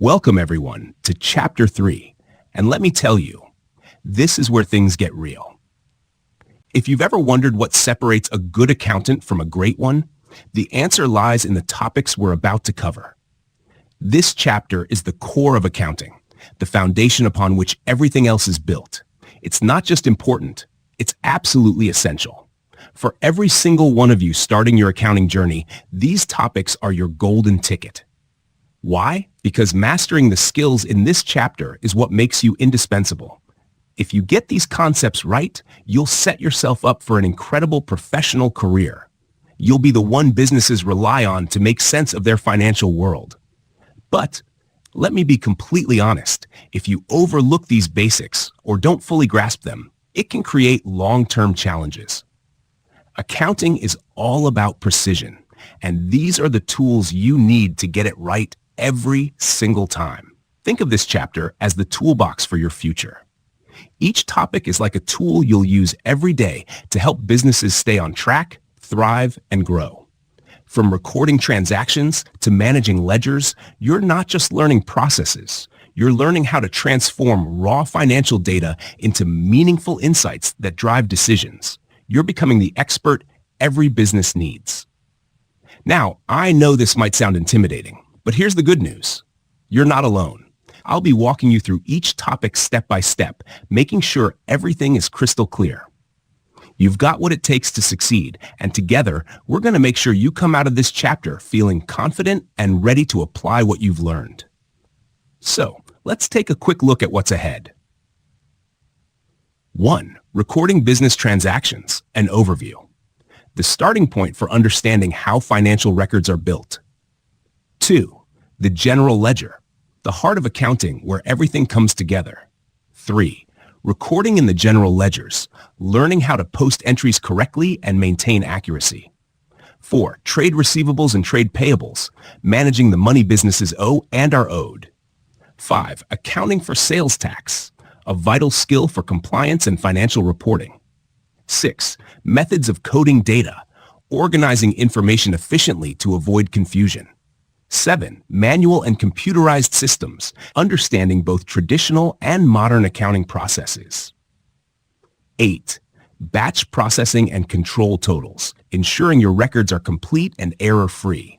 Welcome everyone to Chapter 3, and let me tell you, this is where things get real. If you've ever wondered what separates a good accountant from a great one, the answer lies in the topics we're about to cover. This chapter is the core of accounting, the foundation upon which everything else is built. It's not just important, it's absolutely essential. For every single one of you starting your accounting journey, these topics are your golden ticket. Why? Because mastering the skills in this chapter is what makes you indispensable. If you get these concepts right, you'll set yourself up for an incredible professional career. You'll be the one businesses rely on to make sense of their financial world. But let me be completely honest, if you overlook these basics or don't fully grasp them, it can create long-term challenges. Accounting is all about precision, and these are the tools you need to get it right every single time. Think of this chapter as the toolbox for your future. Each topic is like a tool you'll use every day to help businesses stay on track, thrive, and grow. From recording transactions to managing ledgers, you're not just learning processes. You're learning how to transform raw financial data into meaningful insights that drive decisions. You're becoming the expert every business needs. Now, I know this might sound intimidating, but here's the good news. You're not alone. I'll be walking you through each topic step by step, making sure everything is crystal clear. You've got what it takes to succeed, and together, we're going to make sure you come out of this chapter feeling confident and ready to apply what you've learned. So, let's take a quick look at what's ahead. 1. Recording business transactions, an overview. The starting point for understanding how financial records are built. 2. The general ledger, the heart of accounting where everything comes together. 3. Recording in the general ledgers, learning how to post entries correctly and maintain accuracy. 4. Trade receivables and trade payables, managing the money businesses owe and are owed. 5. Accounting for sales tax, a vital skill for compliance and financial reporting. 6. Methods of coding data, organizing information efficiently to avoid confusion. 7. Manual and computerized systems, understanding both traditional and modern accounting processes. 8. Batch processing and control totals, ensuring your records are complete and error-free.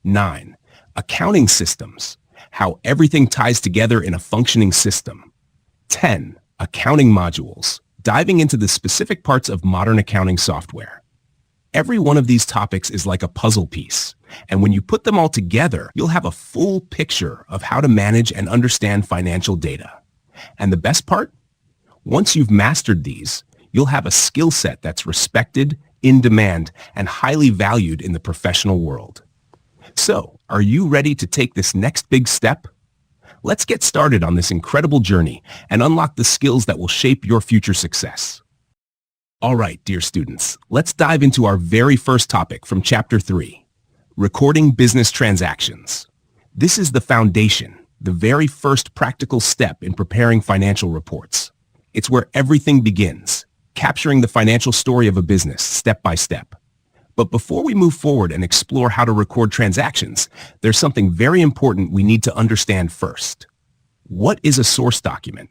9. Accounting systems, how everything ties together in a functioning system. 10. Accounting modules, diving into the specific parts of modern accounting software. Every one of these topics is like a puzzle piece, and when you put them all together, you'll have a full picture of how to manage and understand financial data. And the best part? Once you've mastered these, you'll have a skill set that's respected, in demand, and highly valued in the professional world. So, are you ready to take this next big step? Let's get started on this incredible journey and unlock the skills that will shape your future success. All right, dear students, let's dive into our very first topic from Chapter 3, recording business transactions. This is the foundation, the very first practical step in preparing financial reports. It's where everything begins, capturing the financial story of a business step by step. But before we move forward and explore how to record transactions, there's something very important we need to understand first. What is a source document?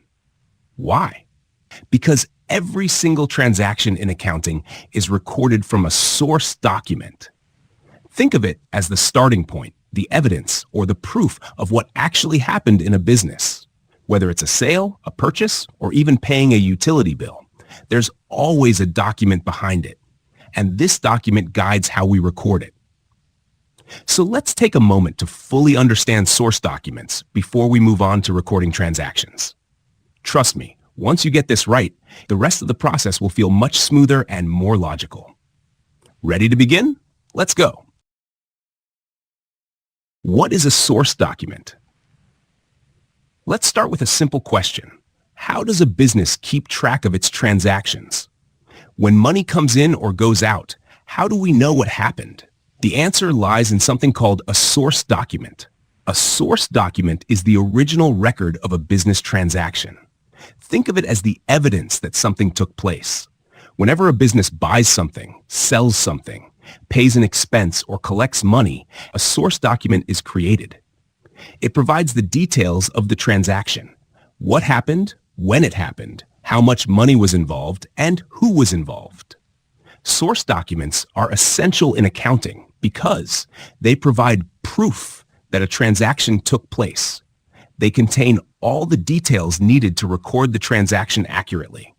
Why? Because every single transaction in accounting is recorded from a source document. Think of it as the starting point, the evidence, or the proof of what actually happened in a business. Whether it's a sale, a purchase, or even paying a utility bill, there's always a document behind it. And this document guides how we record it. So let's take a moment to fully understand source documents before we move on to recording transactions. Trust me, once you get this right, the rest of the process will feel much smoother and more logical. Ready to begin? Let's go. What is a source document? Let's start with a simple question. How does a business keep track of its transactions? When money comes in or goes out, how do we know what happened? The answer lies in something called a source document. A source document is the original record of a business transaction. Think of it as the evidence that something took place. Whenever a business buys something, sells something, pays an expense, or collects money, a source document is created. It provides the details of the transaction: what happened, when it happened, how much money was involved, and who was involved. Source documents are essential in accounting because they provide proof that a transaction took place. They contain all the details needed to record the transaction accurately.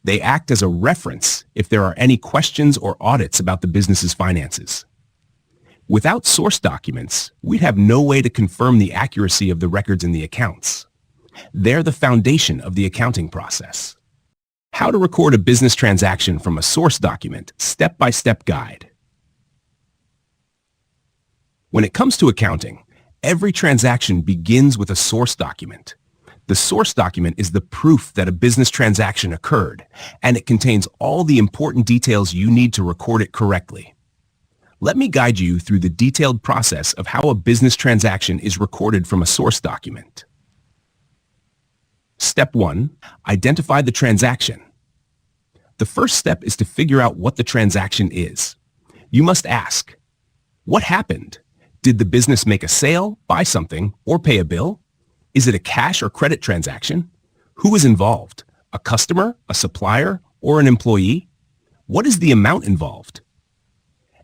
They act as a reference if there are any questions or audits about the business's finances. Without source documents, we'd have no way to confirm the accuracy of the records in the accounts. They're the foundation of the accounting process. How to record a business transaction from a source document, step-by-step guide. When it comes to accounting, every transaction begins with a source document. The source document is the proof that a business transaction occurred, and it contains all the important details you need to record it correctly. Let me guide you through the detailed process of how a business transaction is recorded from a source document. Step 1. Identify the transaction. The first step is to figure out what the transaction is. You must ask, what happened? Did the business make a sale, buy something, or pay a bill? Is it a cash or credit transaction? Who is involved? A customer, a supplier, or an employee? What is the amount involved?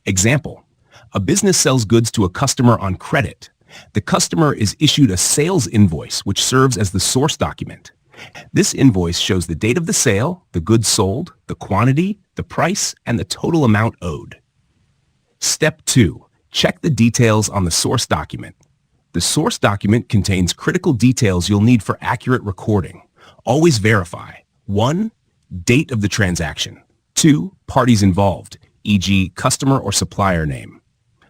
Example: a business sells goods to a customer on credit. The customer is issued a sales invoice, which serves as the source document. This invoice shows the date of the sale, the goods sold, the quantity, the price, and the total amount owed. Step 2. Check the details on the source document. The source document contains critical details you'll need for accurate recording. Always verify: 1. Date of the transaction. 2. Parties involved, e.g. customer or supplier name.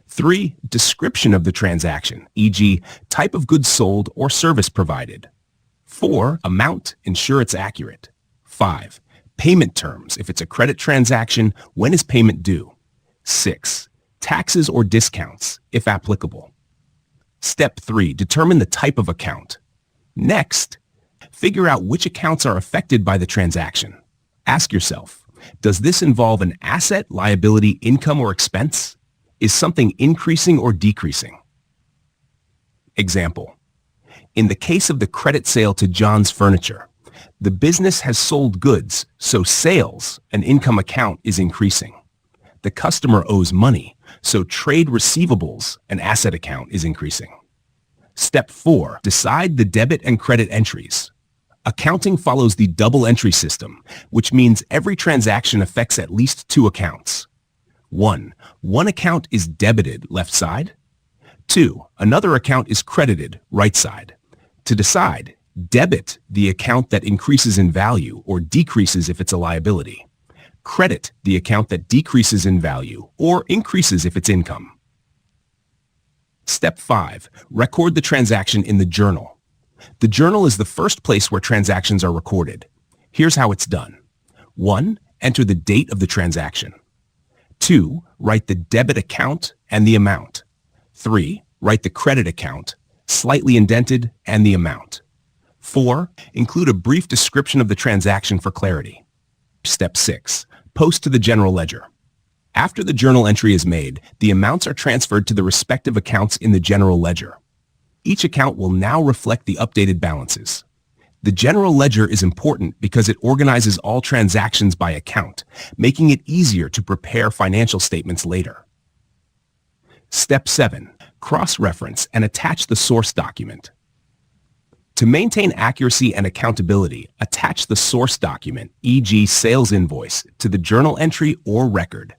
3. Description of the transaction, e.g. type of goods sold or service provided. 4. Amount, ensure it's accurate. 5. Payment terms, if it's a credit transaction, when is payment due? 6. Taxes or discounts, if applicable. Step 3. Determine the type of account. Next, figure out which accounts are affected by the transaction. Ask yourself, does this involve an asset, liability, income, or expense? Is something increasing or decreasing? Example: in the case of the credit sale to John's Furniture, the business has sold goods, so sales, an income account, is increasing. The customer owes money, so trade receivables, an asset account, is increasing. Step 4. Decide the debit and credit entries. Accounting follows the double entry system, which means every transaction affects at least 2 accounts. 1. One account is debited, left side. 2. Another account is credited, right side. To decide, debit the account that increases in value or decreases if it's a liability. Credit the account that decreases in value or increases if it's income. Step 5. Record the transaction in the journal. The journal is the first place where transactions are recorded. Here's how it's done. 1. Enter the date of the transaction. 2. Write the debit account and the amount. 3. Write the credit account, slightly indented, and the amount. 4. Include a brief description of the transaction for clarity. Step 6. Post to the general ledger. After the journal entry is made, the amounts are transferred to the respective accounts in the general ledger. Each account will now reflect the updated balances. The general ledger is important because it organizes all transactions by account, making it easier to prepare financial statements later. Step 7. Cross-reference and attach the source document. To maintain accuracy and accountability, attach the source document, e.g. sales invoice, to the journal entry or record.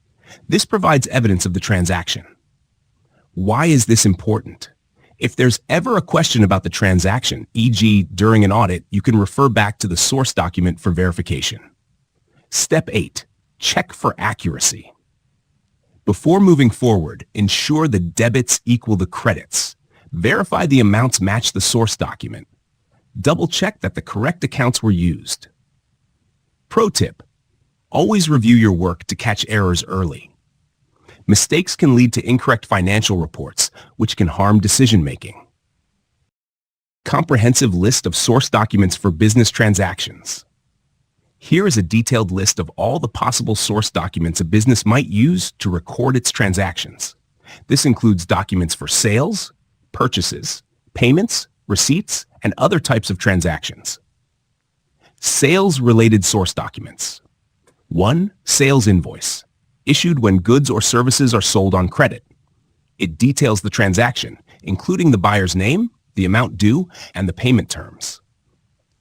This provides evidence of the transaction. Why is this important? If there's ever a question about the transaction, e.g. during an audit, you can refer back to the source document for verification. Step 8. Check for accuracy. Before moving forward, ensure the debits equal the credits. Verify the amounts match the source document. Double-check that the correct accounts were used. Pro tip: always review your work to catch errors early. Mistakes can lead to incorrect financial reports, which can harm decision-making. Comprehensive list of source documents for business transactions. Here is a detailed list of all the possible source documents a business might use to record its transactions. This includes documents for sales, purchases, payments, receipts, and other types of transactions. Sales-related source documents. 1. Sales invoice, issued when goods or services are sold on credit. It details the transaction, including the buyer's name, the amount due, and the payment terms.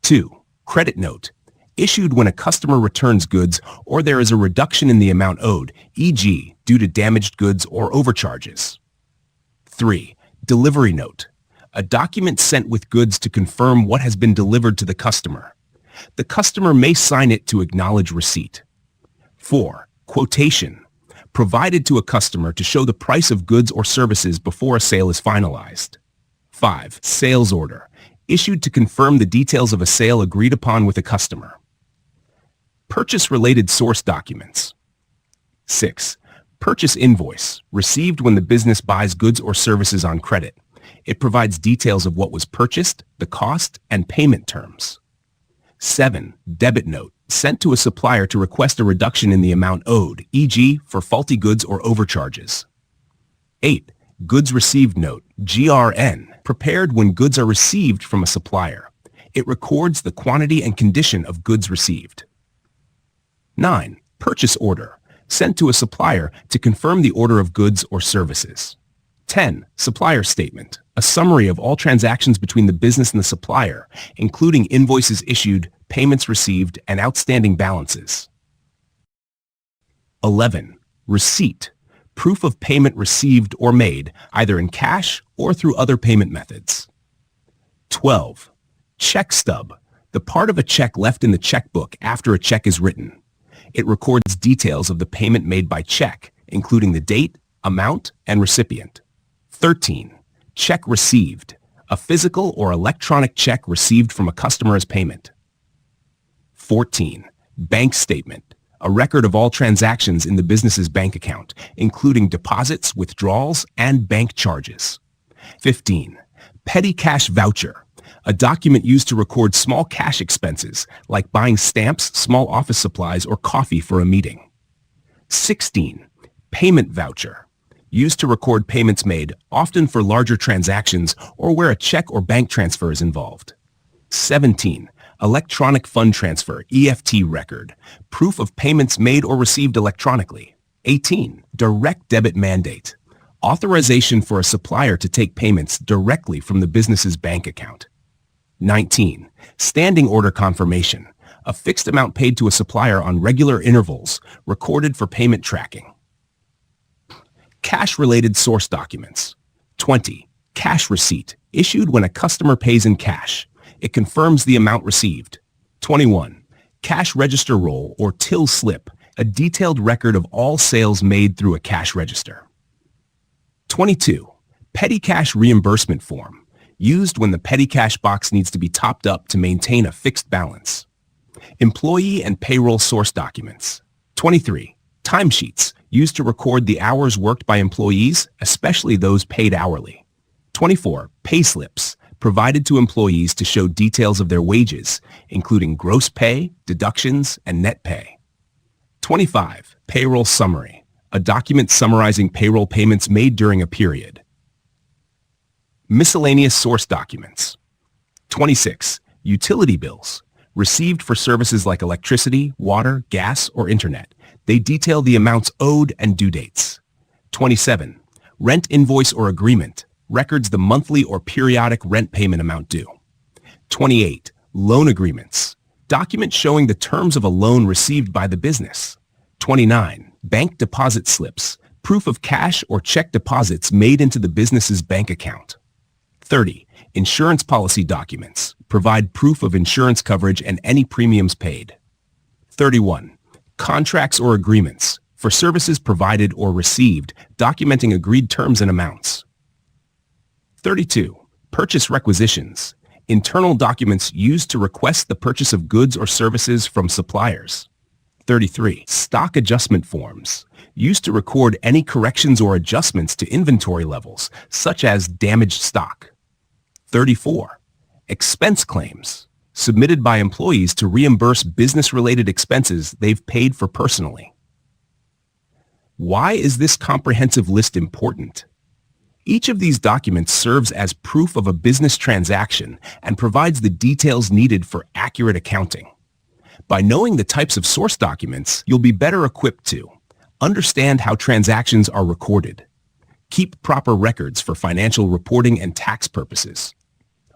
2. Credit note, issued when a customer returns goods or there is a reduction in the amount owed, e.g., due to damaged goods or overcharges. 3. Delivery note, a document sent with goods to confirm what has been delivered to the customer. The customer may sign it to acknowledge receipt. 4. Quotation, provided to a customer to show the price of goods or services before a sale is finalized. 5. Sales order, issued to confirm the details of a sale agreed upon with a customer. Purchase-related source documents. 6. Purchase invoice, received when the business buys goods or services on credit. It provides details of what was purchased, the cost, and payment terms. 7. Debit note, sent to a supplier to request a reduction in the amount owed, e.g., for faulty goods or overcharges. 8. Goods received note, GRN, prepared when goods are received from a supplier. It records the quantity and condition of goods received. 9. Purchase order, sent to a supplier to confirm the order of goods or services. 10. Supplier statement, a summary of all transactions between the business and the supplier, including invoices issued, payments received, and outstanding balances. 11. Receipt, proof of payment received or made, either in cash or through other payment methods. 12. Check stub, the part of a check left in the checkbook after a check is written. It records details of the payment made by check, including the date, amount, and recipient. 13. Check received, a physical or electronic check received from a customer as payment. 14. Bank statement, a record of all transactions in the business's bank account, including deposits, withdrawals, and bank charges. 15. Petty cash voucher, a document used to record small cash expenses, like buying stamps, small office supplies, or coffee for a meeting. 16. Payment voucher, used to record payments made, often for larger transactions or where a check or bank transfer is involved. 17. Electronic fund transfer, EFT record, proof of payments made or received electronically. 18. Direct debit mandate, authorization for a supplier to take payments directly from the business's bank account. 19. Standing order confirmation, a fixed amount paid to a supplier on regular intervals, recorded for payment tracking. Cash-related source documents. 20. Cash receipt, issued when a customer pays in cash. It confirms the amount received. 21. Cash register roll or till slip, a detailed record of all sales made through a cash register. 22. Petty cash reimbursement form, used when the petty cash box needs to be topped up to maintain a fixed balance. Employee and payroll source documents. 23. Timesheets, used to record the hours worked by employees, especially those paid hourly. 24. Payslips, provided to employees to show details of their wages, including gross pay, deductions, and net pay. 25. Payroll summary, a document summarizing payroll payments made during a period. Miscellaneous source documents. 26. Utility bills, received for services like electricity, water, gas, or internet. They detail the amounts owed and due dates. 27. Rent invoice or agreement, records the monthly or periodic rent payment amount due. 28. Loan agreements, documents showing the terms of a loan received by the business. 29. Bank deposit slips, proof of cash or check deposits made into the business's bank account. 30. Insurance policy documents, provide proof of insurance coverage and any premiums paid. 31. Contracts or agreements, for services provided or received, documenting agreed terms and amounts. 32. Purchase requisitions, internal documents used to request the purchase of goods or services from suppliers. 33. Stock adjustment forms, used to record any corrections or adjustments to inventory levels, such as damaged stock. 34. Expense claims, submitted by employees to reimburse business-related expenses they've paid for personally. Why is this comprehensive list important? Each of these documents serves as proof of a business transaction and provides the details needed for accurate accounting. By knowing the types of source documents, you'll be better equipped to understand how transactions are recorded, keep proper records for financial reporting and tax purposes,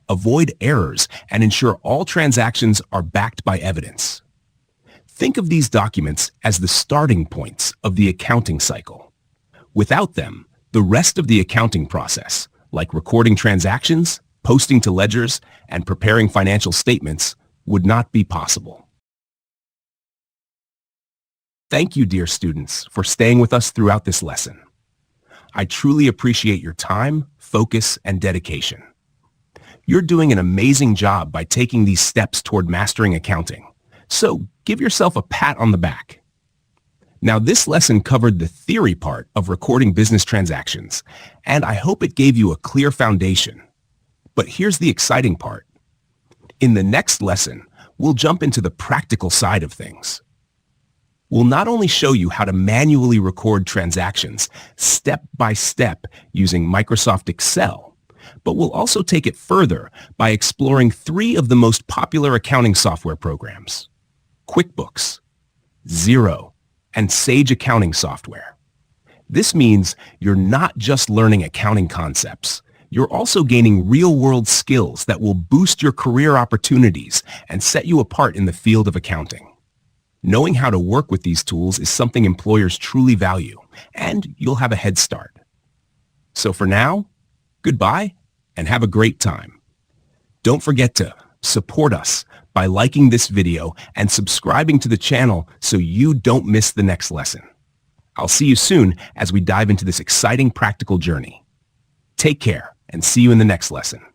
avoid errors, and ensure all transactions are backed by evidence. Think of these documents as the starting points of the accounting cycle. Without them, the rest of the accounting process, like recording transactions, posting to ledgers, and preparing financial statements, would not be possible. Thank you, dear students, for staying with us throughout this lesson. I truly appreciate your time, focus, and dedication. You're doing an amazing job by taking these steps toward mastering accounting, so give yourself a pat on the back. Now, this lesson covered the theory part of recording business transactions, and I hope it gave you a clear foundation. But here's the exciting part. In the next lesson, we'll jump into the practical side of things. We'll not only show you how to manually record transactions step by step using Microsoft Excel, but we'll also take it further by exploring 3 of the most popular accounting software programs: QuickBooks, Xero, and Sage accounting software. This means you're not just learning accounting concepts. You're also gaining real-world skills that will boost your career opportunities and set you apart in the field of accounting. Knowing how to work with these tools is something employers truly value, and you'll have a head start. So for now, goodbye and have a great time. Don't forget to support us by liking this video and subscribing to the channel so you don't miss the next lesson. I'll see you soon as we dive into this exciting practical journey. Take care and see you in the next lesson.